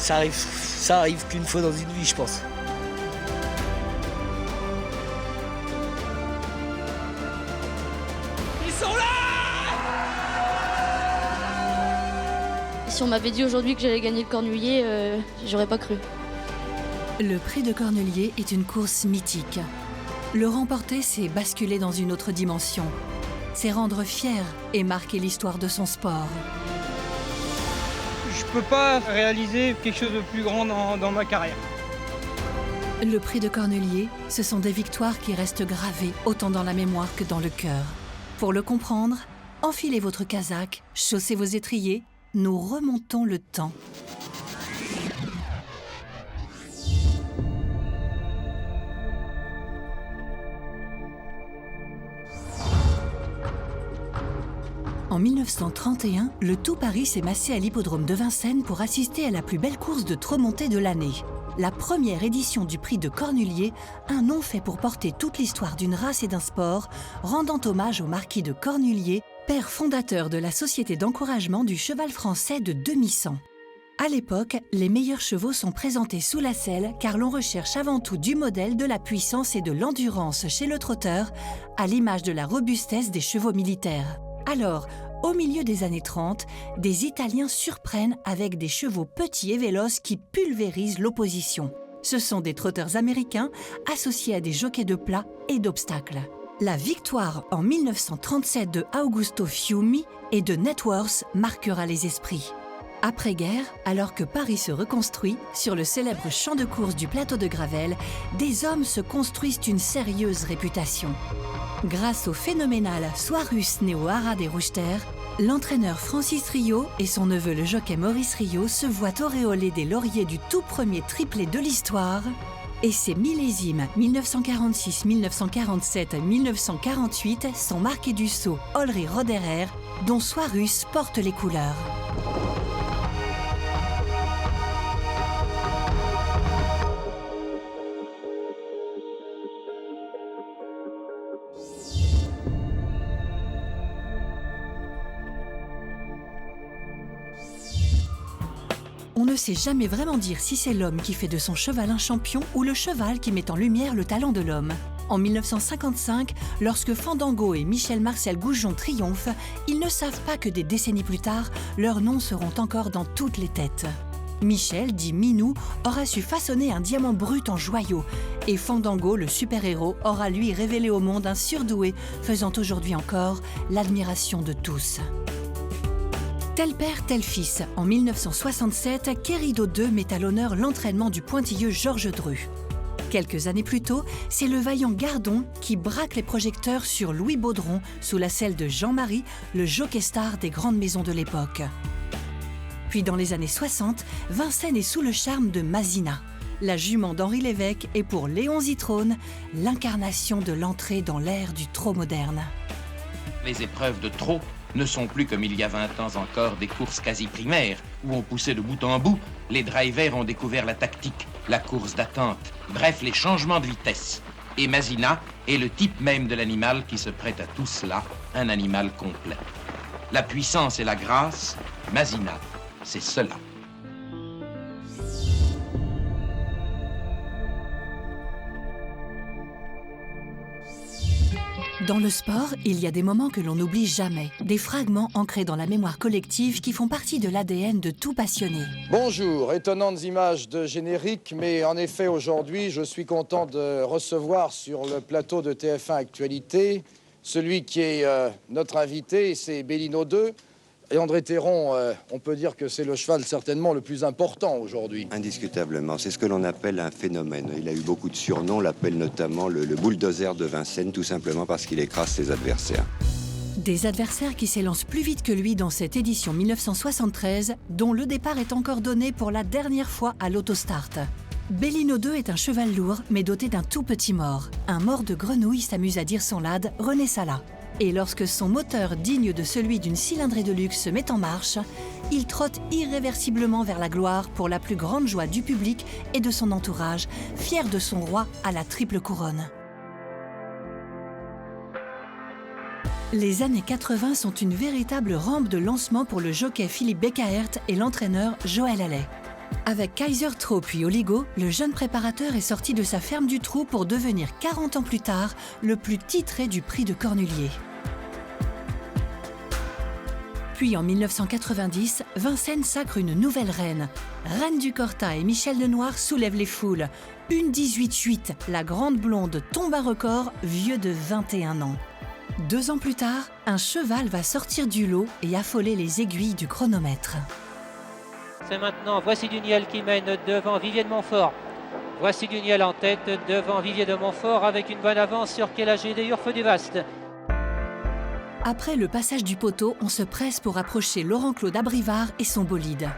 Ça arrive qu'une fois dans une vie, je pense. Ils sont là! Si on m'avait dit aujourd'hui que j'allais gagner le Cornulier, j'aurais pas cru. Le prix de Cornulier est une course mythique. Le remporter, c'est basculer dans une autre dimension. C'est rendre fier et marquer l'histoire de son sport. Je peux pas réaliser quelque chose de plus grand dans ma carrière. Le prix de Cornulier, ce sont des victoires qui restent gravées autant dans la mémoire que dans le cœur. Pour le comprendre, enfilez votre casaque, chaussez vos étriers, nous remontons le temps. En 1931, le tout Paris s'est massé à l'hippodrome de Vincennes pour assister à la plus belle course de trot-montée de l'année. La première édition du prix de Cornulier, un nom fait pour porter toute l'histoire d'une race et d'un sport, rendant hommage au marquis de Cornulier, père fondateur de la Société d'encouragement du cheval français de demi-sang. À l'époque, les meilleurs chevaux sont présentés sous la selle car l'on recherche avant tout du modèle, de la puissance et de l'endurance chez le trotteur, à l'image de la robustesse des chevaux militaires. Alors, au milieu des années 30, des Italiens surprennent avec des chevaux petits et véloces qui pulvérisent l'opposition. Ce sont des trotteurs américains associés à des jockeys de plat et d'obstacles. La victoire en 1937 de Augusto Fiumi et de Networth marquera les esprits. Après-guerre, alors que Paris se reconstruit, sur le célèbre champ de course du plateau de Gravelle, des hommes se construisent une sérieuse réputation. Grâce au phénoménal Soirus né au Haras des Rouge-Terre, l'entraîneur Francis Riault et son neveu le jockey Maurice Riault se voient auréolés des lauriers du tout premier triplé de l'histoire. Et ces millésimes 1946, 1947 et 1948 sont marqués du sceau Olry Roderer, dont Soirus porte les couleurs. On ne sait jamais vraiment dire si c'est l'homme qui fait de son cheval un champion ou le cheval qui met en lumière le talent de l'homme. En 1955, lorsque Fandango et Michel-Marcel Goujon triomphent, ils ne savent pas que des décennies plus tard, leurs noms seront encore dans toutes les têtes. Michel, dit Minou, aura su façonner un diamant brut en joyau, et Fandango, le super-héros, aura lui révélé au monde un surdoué, faisant aujourd'hui encore l'admiration de tous. Tel père, tel fils. En 1967, Querido II met à l'honneur l'entraînement du pointilleux Georges Dru. Quelques années plus tôt, c'est le vaillant Gardon qui braque les projecteurs sur Louis Baudron sous la selle de Jean-Marie, le jockey star des grandes maisons de l'époque. Puis dans les années 60, Vincennes est sous le charme de Mazina. La jument d'Henri Lévesque est pour Léon Zitrone l'incarnation de l'entrée dans l'ère du trot moderne. Les épreuves de trot ne sont plus comme il y a 20 ans encore des courses quasi primaires où on poussait de bout en bout. Les drivers ont découvert la tactique, la course d'attente, bref les changements de vitesse. Et Mazina est le type même de l'animal qui se prête à tout cela, un animal complet. La puissance et la grâce, Mazina, c'est cela. Dans le sport, il y a des moments que l'on n'oublie jamais, des fragments ancrés dans la mémoire collective qui font partie de l'ADN de tout passionné. Bonjour, étonnantes images de générique, mais en effet aujourd'hui je suis content de recevoir sur le plateau de TF1 Actualité celui qui est notre invité, c'est Bellino II. Et André Théron, on peut dire que c'est le cheval certainement le plus important aujourd'hui. Indiscutablement, c'est ce que l'on appelle un phénomène. Il a eu beaucoup de surnoms, on l'appelle notamment le bulldozer de Vincennes, tout simplement parce qu'il écrase ses adversaires. Des adversaires qui s'élancent plus vite que lui dans cette édition 1973, dont le départ est encore donné pour la dernière fois à l'autostart. Bellino II est un cheval lourd, mais doté d'un tout petit mors. Un mors de grenouille s'amuse à dire son lad, René Sala. Et lorsque son moteur digne de celui d'une cylindrée de luxe se met en marche, il trotte irréversiblement vers la gloire pour la plus grande joie du public et de son entourage, fier de son roi à la triple couronne. Les années 80 sont une véritable rampe de lancement pour le jockey Philippe Becaert et l'entraîneur Joël Allais. Avec Kaiser Tro puis Oligo, le jeune préparateur est sorti de sa ferme du Trou pour devenir 40 ans plus tard le plus titré du prix de Cornulier. Puis en 1990, Vincennes sacre une nouvelle reine. Reine du Corta et Michel Lenoir soulèvent les foules. Une 18-8, la grande blonde tombe un record vieux de 21 ans. 2 ans plus tard, un cheval va sortir du lot et affoler les aiguilles du chronomètre. C'est maintenant Voici du Niel qui mène devant Vivier de Montfort. Voici du Niel en tête devant Vivier de Montfort avec une bonne avance sur Kélagé des Urfes du Vaste. Après le passage du poteau, on se presse pour approcher Laurent-Claude Abrivard et son bolide.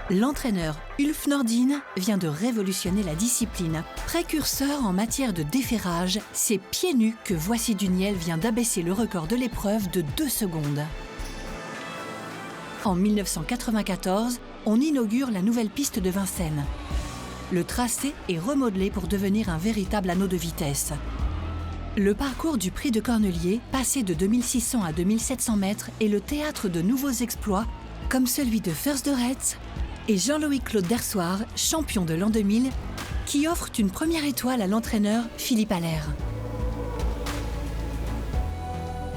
L'entraîneur Ulf Nordin vient de révolutionner la discipline. Précurseur en matière de déferrage, c'est pieds nus que Voici du Niel vient d'abaisser le record de l'épreuve de 2 secondes. En 1994, on inaugure la nouvelle piste de Vincennes. Le tracé est remodelé pour devenir un véritable anneau de vitesse. Le parcours du prix de Cornulier, passé de 2600 à 2700 mètres, est le théâtre de nouveaux exploits, comme celui de First de Retz et Jean-Louis Claude Dersoir, champion de l'an 2000, qui offrent une première étoile à l'entraîneur Philippe Allaire.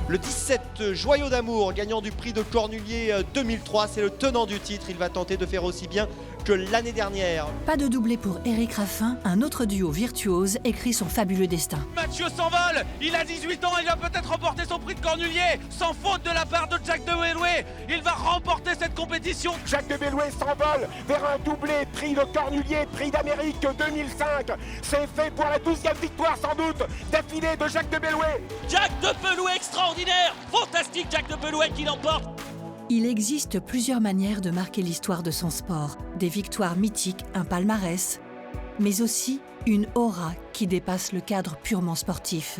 Le 17 Joyau d'amour, gagnant du prix de Cornulier 2003, c'est le tenant du titre. Il va tenter de faire aussi bien que l'année dernière. Pas de doublé pour Éric Raffin, un autre duo virtuose écrit son fabuleux destin. Mathieu s'envole, il a 18 ans, il va peut-être remporter son prix de Cornulier, sans faute de la part de Jacques de Bellouet. Il va remporter cette compétition. Jacques de Bellouet s'envole vers un doublé, prix de Cornulier, prix d'Amérique 2005. C'est fait pour la 12e victoire sans doute d'affilée de Jacques de Bellouet. Jacques de Bellouet extraordinaire, fantastique Jacques de Bellouet qui l'emporte. Il existe plusieurs manières de marquer l'histoire de son sport. Des victoires mythiques, un palmarès, mais aussi une aura qui dépasse le cadre purement sportif.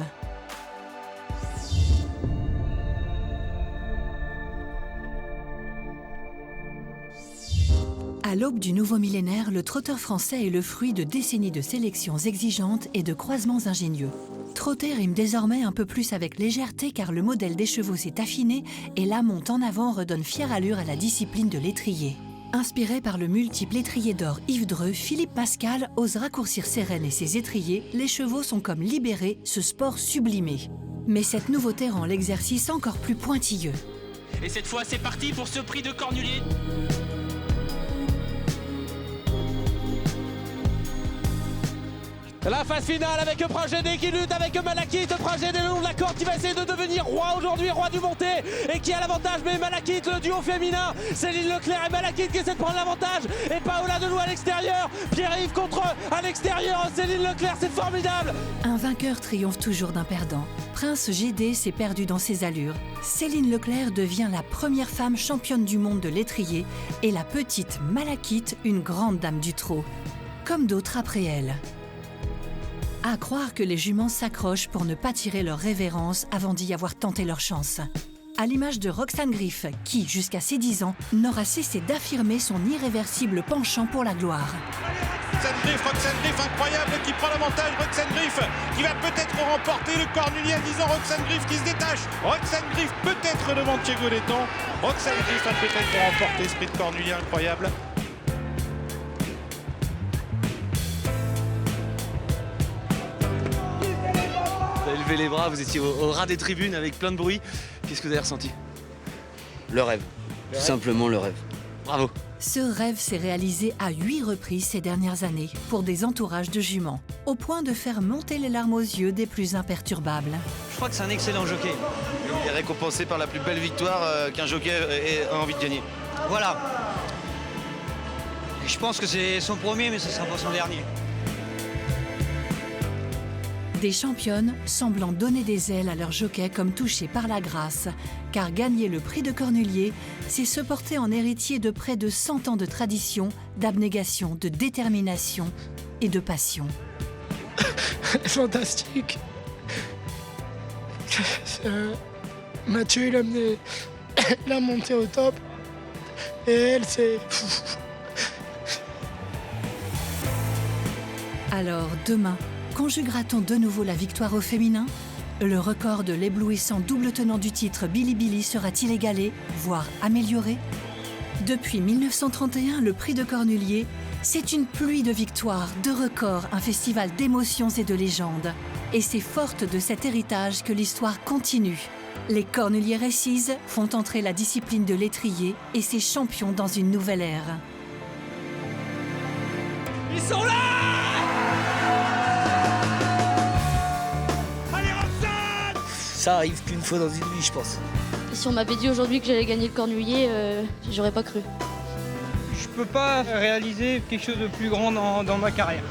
À l'aube du nouveau millénaire, le trotteur français est le fruit de décennies de sélections exigeantes et de croisements ingénieux. Trotter rime désormais un peu plus avec légèreté car le modèle des chevaux s'est affiné et la monte en avant redonne fière allure à la discipline de l'étrier. Inspiré par le multiple étrier d'or Yves Dreux, Philippe Pascal ose raccourcir ses rênes et ses étriers. Les chevaux sont comme libérés, ce sport sublimé. Mais cette nouveauté rend l'exercice encore plus pointilleux. Et cette fois, c'est parti pour ce prix de Cornulier. La phase finale avec Progédé qui lutte avec Malakit. Progédé le long de la corde qui va essayer de devenir roi aujourd'hui, roi du monté et qui a l'avantage. Mais Malakit, le duo féminin, Céline Leclerc et Malakit qui essaie de prendre l'avantage. Et Paola Delou à l'extérieur. Pierre-Yves contre à l'extérieur. Céline Leclerc, c'est formidable. Un vainqueur triomphe toujours d'un perdant. Prince GD s'est perdu dans ses allures. Céline Leclerc devient la première femme championne du monde de l'étrier et la petite Malakit, une grande dame du trot. Comme d'autres après elle. À croire que les juments s'accrochent pour ne pas tirer leur révérence avant d'y avoir tenté leur chance. À l'image de Roxane Griff, qui, jusqu'à ses 10 ans, n'aura cessé d'affirmer son irréversible penchant pour la gloire. Roxane Griff incroyable qui prend l'avantage. Roxane Griff qui va peut-être remporter le Cornulier à 10 ans. Roxane Griff qui se détache. Roxane Griff peut-être devant Thiago Letton. Roxane Griff va peut-être remporter ce prix de Cornulier incroyable. Vous avez levé les bras, vous étiez au ras des tribunes avec plein de bruit. Qu'est-ce que vous avez ressenti? Le rêve. Tout simplement le rêve. Bravo. Ce rêve s'est réalisé à 8 reprises ces dernières années pour des entourages de juments, au point de faire monter les larmes aux yeux des plus imperturbables. Je crois que c'est un excellent jockey. Il est récompensé par la plus belle victoire qu'un jockey ait envie de gagner. Voilà. Et je pense que c'est son premier, mais ce ne sera pas son dernier. Des championnes semblant donner des ailes à leur jockey comme touchées par la grâce, car gagner le prix de Cornulier, c'est se porter en héritier de près de 100 ans de tradition, d'abnégation, de détermination et de passion. Fantastique. Mathieu, il a amené la montée au top. Et elle, c'est... Alors, demain, conjuguera-t-on de nouveau la victoire au féminin? Le record de l'éblouissant double tenant du titre Billy Billy sera-t-il égalé, voire amélioré? Depuis 1931, le prix de Cornulier, c'est une pluie de victoires, de records, un festival d'émotions et de légendes. Et c'est forte de cet héritage que l'histoire continue. Les Cornulier Races font entrer la discipline de l'étrier et ses champions dans une nouvelle ère. Ils sont là! Allez, Roxane! Ça arrive qu'une fois dans une vie, je pense. Si on m'avait dit aujourd'hui que j'allais gagner le Cornulier, j'aurais pas cru. Je peux pas réaliser quelque chose de plus grand dans ma carrière.